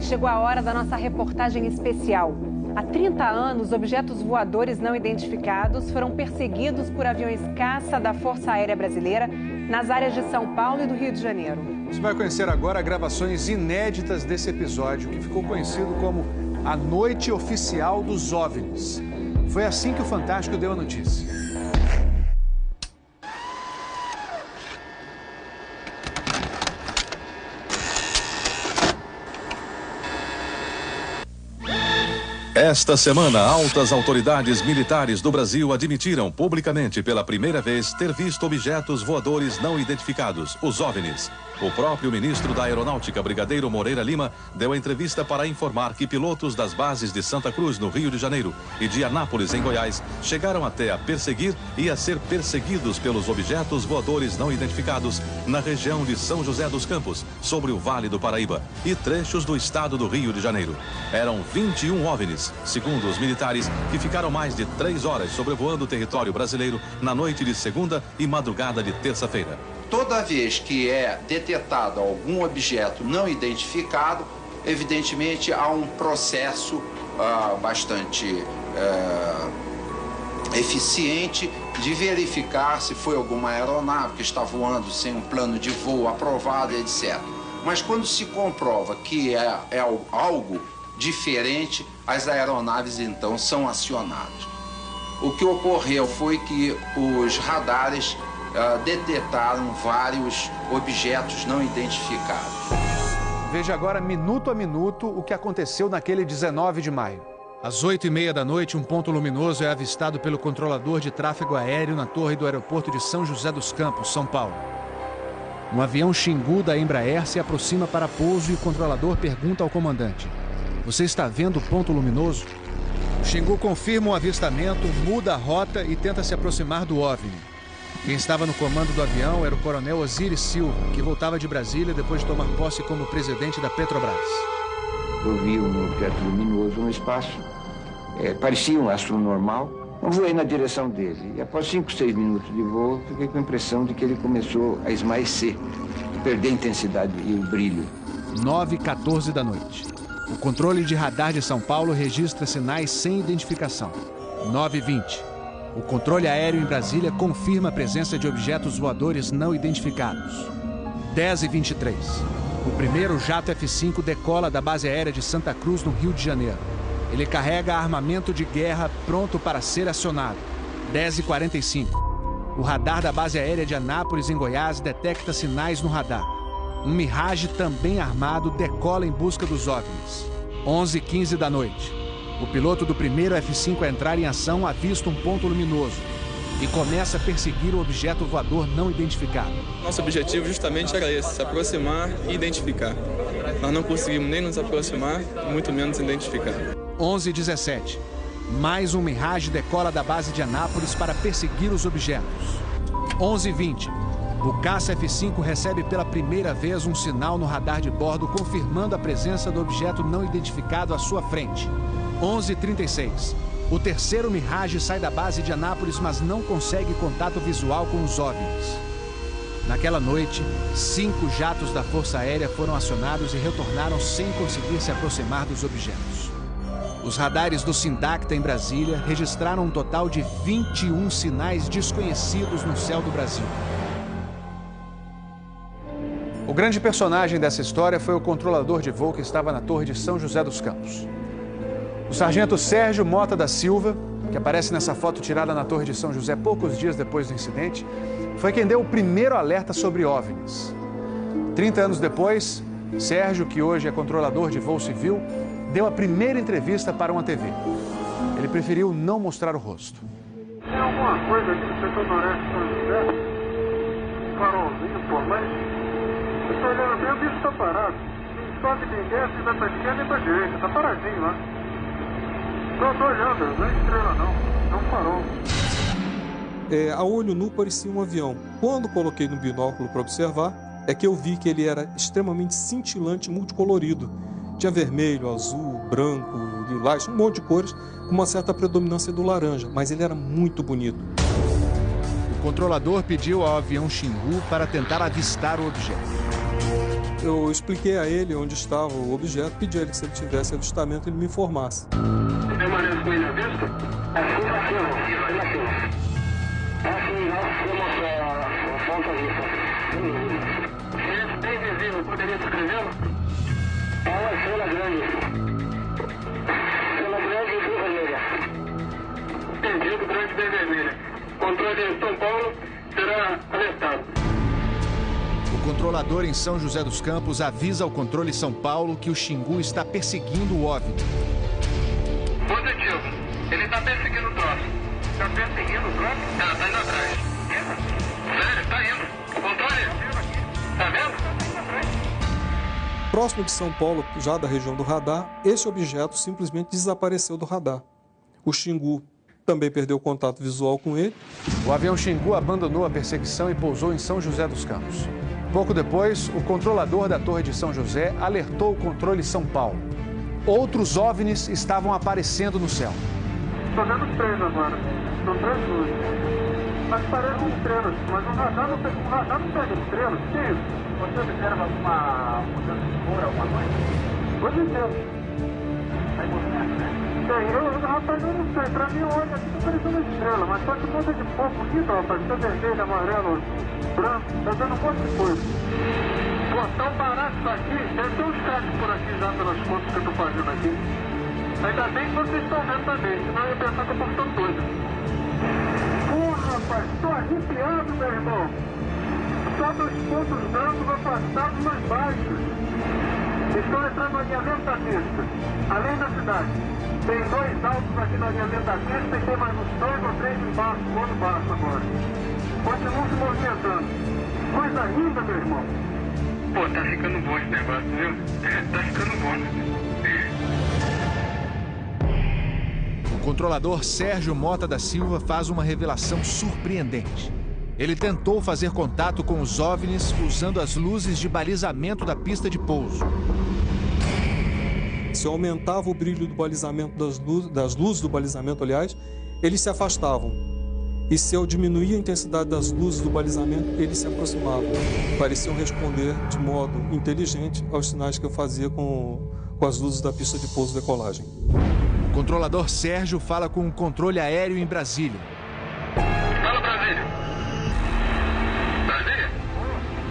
Chegou a hora da nossa reportagem especial. Há 30 anos, objetos voadores não identificados foram perseguidos por aviões caça da Força Aérea Brasileira nas áreas de São Paulo e do Rio de Janeiro. Você vai conhecer agora gravações inéditas desse episódio, que ficou conhecido como a Noite Oficial dos OVNIs. Foi assim que o Fantástico deu a notícia. Esta semana, altas autoridades militares do Brasil admitiram publicamente pela primeira vez ter visto objetos voadores não identificados, os OVNIs. O próprio ministro da Aeronáutica, Brigadeiro Moreira Lima, deu a entrevista para informar que pilotos das bases de Santa Cruz, no Rio de Janeiro, e de Anápolis, em Goiás, chegaram até a perseguir e a ser perseguidos pelos objetos voadores não identificados na região de São José dos Campos, sobre o Vale do Paraíba, e trechos do estado do Rio de Janeiro. Eram 21 OVNIs, segundo os militares, que ficaram mais de 3 horas sobrevoando o território brasileiro na noite de segunda e madrugada de terça-feira. Toda vez que é detectado algum objeto não identificado, evidentemente há um processo bastante eficiente de verificar se foi alguma aeronave que está voando sem um plano de voo aprovado, etc. Mas quando se comprova que é algo diferente, as aeronaves então são acionadas. O que ocorreu foi que os radares detectaram vários objetos não identificados. Veja agora, minuto a minuto, o que aconteceu naquele 19 de maio. Às 8h30 da noite, um ponto luminoso é avistado pelo controlador de tráfego aéreo na torre do aeroporto de São José dos Campos, São Paulo. Um avião Xingu da Embraer se aproxima para pouso e o controlador pergunta ao comandante: "Você está vendo o ponto luminoso?" O Xingu confirma o avistamento, muda a rota e tenta se aproximar do OVNI. Quem estava no comando do avião era o coronel Osiris Silva, que voltava de Brasília depois de tomar posse como presidente da Petrobras. Eu vi um objeto luminoso no espaço, parecia um astro normal. Eu voei na direção dele e após 5, 6 minutos de voo, fiquei com a impressão de que ele começou a esmaecer, a perder a intensidade e o brilho. 9h14 da noite. O controle de radar de São Paulo registra sinais sem identificação. 9h20. O controle aéreo em Brasília confirma a presença de objetos voadores não identificados. 10h23. O primeiro jato F-5 decola da base aérea de Santa Cruz, no Rio de Janeiro. Ele carrega armamento de guerra pronto para ser acionado. 10h45. O radar da base aérea de Anápolis, em Goiás, detecta sinais no radar. Um Mirage também armado decola em busca dos OVNIs. 11h15 da noite. O piloto do primeiro F-5 a entrar em ação avista um ponto luminoso e começa a perseguir o objeto voador não identificado. Nosso objetivo justamente era esse, se aproximar e identificar. Nós não conseguimos nem nos aproximar, muito menos identificar. 11h17. Mais um Mirage decola da base de Anápolis para perseguir os objetos. 11h20. O caça F-5 recebe pela primeira vez um sinal no radar de bordo confirmando a presença do objeto não identificado à sua frente. 11h36. O terceiro Mirage sai da base de Anápolis, mas não consegue contato visual com os OVNIs. Naquela noite, 5 jatos da Força Aérea foram acionados e retornaram sem conseguir se aproximar dos objetos. Os radares do Sindacta em Brasília registraram um total de 21 sinais desconhecidos no céu do Brasil. O grande personagem dessa história foi o controlador de voo que estava na torre de São José dos Campos. O sargento Sérgio Mota da Silva, que aparece nessa foto tirada na Torre de São José poucos dias depois do incidente, foi quem deu o primeiro alerta sobre OVNIs. 30 anos depois, Sérgio, que hoje é controlador de voo civil, deu a primeira entrevista para uma TV. Ele preferiu não mostrar o rosto. Tem alguma coisa aqui no setor noroeste de São José? Um farolzinho por lá? Eu estou olhando bem, o bicho está parado. Não sobe nem desce, nem vai para a esquerda nem para a direita. Está paradinho lá. Estou olhando, não é estrela não. É um farol. A olho nu parecia um avião. Quando coloquei no binóculo para observar, é que eu vi que ele era extremamente cintilante, multicolorido. Tinha vermelho, azul, branco, lilás, um monte de cores, com uma certa predominância do laranja, mas ele era muito bonito. O controlador pediu ao avião Xingu para tentar avistar o objeto. Eu expliquei a ele onde estava o objeto, pedi a ele que se ele tivesse avistamento, ele me informasse. Permanece com ele à vista? Assim, vamos a ponta vista. Esse bem visível, poderia descrevê-lo? É uma estrela grande. Estrela grande e bem vermelha. Entendido, grande e bem vermelha. Controle de São Paulo será alertado. O controlador em São José dos Campos avisa ao controle São Paulo que o Xingu está perseguindo o OVNI. Positivo. Ele está perseguindo o troço. Está perseguindo o troço? Tá indo atrás. Sério, tá indo. Controle. Tá vendo? Próximo de São Paulo, já da região do radar, esse objeto simplesmente desapareceu do radar. O Xingu também perdeu contato visual com ele. O avião Xingu abandonou a perseguição e pousou em São José dos Campos. Pouco depois, o controlador da Torre de São José alertou o controle São Paulo. Outros OVNIs estavam aparecendo no céu. Estou vendo 3 agora. São 3 luzes. Mas parecem estrelas. Mas o radar não pega estrelas. O que é isso? Você observa alguma mudança de cor, alguma coisa? Hoje inteiro. Aí movimento, né? Rapaz, eu não sei. Pra mim, olha, aqui tá parecendo uma estrela. Mas só que muda de cor bonita, rapaz. Tá vermelho, amarelo, branco. Tá dando um monte de coisa. Pô, tão barato isso aqui. Deve ter uns cards por aqui já pelas fotos que eu tô fazendo aqui. Ainda bem que vocês estão vendo também. Senão eu ia pensar que eu tô ficando doido. Pô, rapaz, tô arrepiado, meu irmão. Só 2 pontos brancos afastados mais baixos. Estão entrando no alinhamento da pista, além da cidade. Tem 2 altos aqui no alinhamento da pista e tem mais uns 2 ou 3 embaixo, do outro baixo agora. Continuam se movimentando. Coisa linda, meu irmão. Pô, tá ficando bom esse negócio, viu? Tá ficando bom. O controlador Sérgio Mota da Silva faz uma revelação surpreendente. Ele tentou fazer contato com os OVNIs usando as luzes de balizamento da pista de pouso. Se eu aumentava o brilho do balizamento das luzes do balizamento, aliás, eles se afastavam. E se eu diminuía a intensidade das luzes do balizamento, eles se aproximavam. Pareciam responder de modo inteligente aos sinais que eu fazia com as luzes da pista de pouso e decolagem. O controlador Sérgio fala com o controle aéreo em Brasília. Fala, Brasília. Brasília?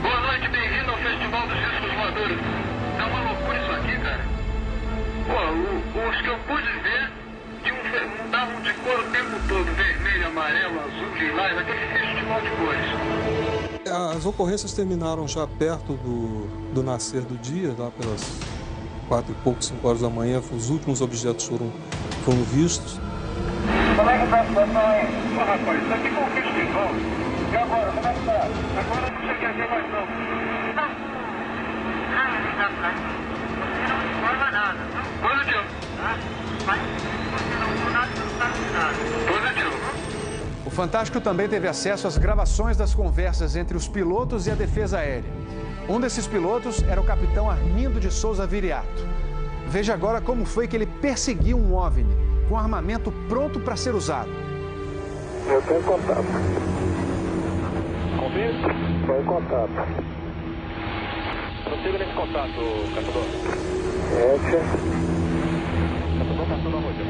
Boa noite, bem-vindo ao Festival dos Discos Voadores. É uma loucura isso aqui, cara. Pô, os que eu pude ver mudavam de cor o tempo todo. Vermelho, amarelo, azul, lilás, aquele festival de cores. As ocorrências terminaram já perto do nascer do dia, lá pelas 4 e pouco, 5 horas da manhã. Os últimos objetos foram vistos. Como é que tá a situação aí? Pô, rapaz, isso aqui foi um festival. E agora, como é que tá? Agora não sei o que ver mais não. Você não informa nada. Positivo. Mas você não viu nada, não sabe nada. Positivo. O Fantástico também teve acesso às gravações das conversas entre os pilotos e a defesa aérea. Um desses pilotos era o capitão Armindo de Souza Viriato. Veja agora como foi que ele perseguiu um OVNI com armamento pronto para ser usado. Eu tenho contato. Confirma? Estou em contato. Prossiga nesse contato, caçador. 7. Caçador passando a Rojão.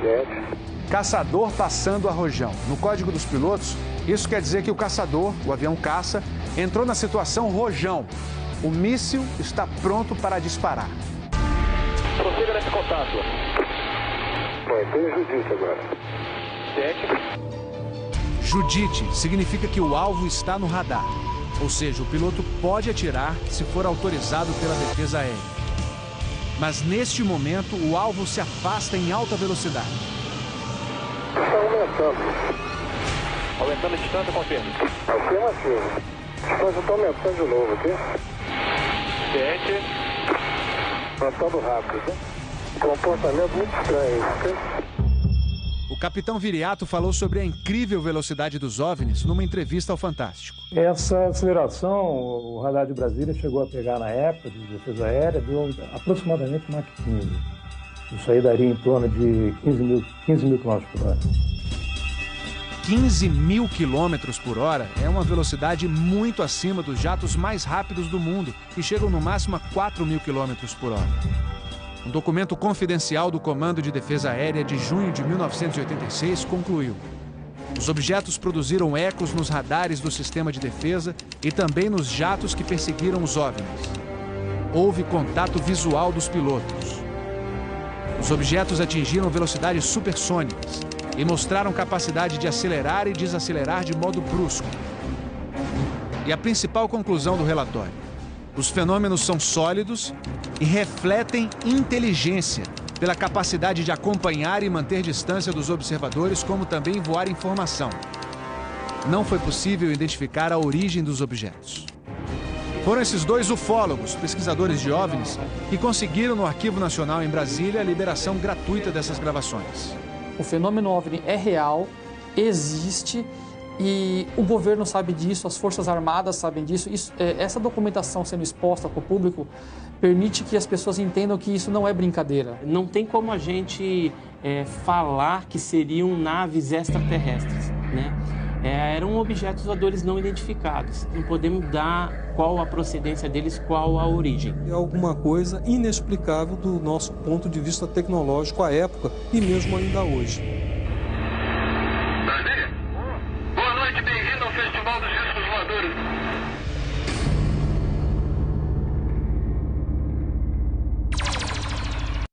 7. Caçador passando a Rojão. No código dos pilotos, isso quer dizer que o caçador, o avião caça, entrou na situação Rojão. O míssil está pronto para disparar. Prossiga nesse contato. Bom, tem Judite agora. 7. Judite significa que o alvo está no radar. Ou seja, o piloto pode atirar se for autorizado pela defesa aérea. Mas neste momento, o alvo se afasta em alta velocidade. Está aumentando. Aumentando a distância, confirma. Afirmativo. A distância está aumentando de novo aqui. 7. Aumentando rápido, né? Comportamento muito estranho, ok? O capitão Viriato falou sobre a incrível velocidade dos OVNIs numa entrevista ao Fantástico. Essa aceleração, o radar de Brasília chegou a pegar na época de defesa aérea, deu aproximadamente Mach 15. Isso aí daria em torno de 15 mil km por hora. 15.000 quilômetros por hora é uma velocidade muito acima dos jatos mais rápidos do mundo, que chegam no máximo a 4.000 quilômetros por hora. Um documento confidencial do Comando de Defesa Aérea de junho de 1986 concluiu: os objetos produziram ecos nos radares do sistema de defesa e também nos jatos que perseguiram os OVNIs. Houve contato visual dos pilotos. Os objetos atingiram velocidades supersônicas e mostraram capacidade de acelerar e desacelerar de modo brusco. E a principal conclusão do relatório: os fenômenos são sólidos e refletem inteligência, pela capacidade de acompanhar e manter distância dos observadores, como também voar informação. Não foi possível identificar a origem dos objetos. Foram esses dois ufólogos, pesquisadores de OVNIs, que conseguiram no Arquivo Nacional em Brasília a liberação gratuita dessas gravações. O fenômeno OVNI é real, existe, e o governo sabe disso, as Forças Armadas sabem disso. Essa documentação sendo exposta para o público permite que as pessoas entendam que isso não é brincadeira. Não tem como a gente falar que seriam naves extraterrestres, né? Eram objetos voadores não identificados. Não podemos dar qual a procedência deles, qual a origem. É alguma coisa inexplicável do nosso ponto de vista tecnológico à época e mesmo ainda hoje. Brasília? Boa noite, bem-vindo ao Festival dos Discos Voadores.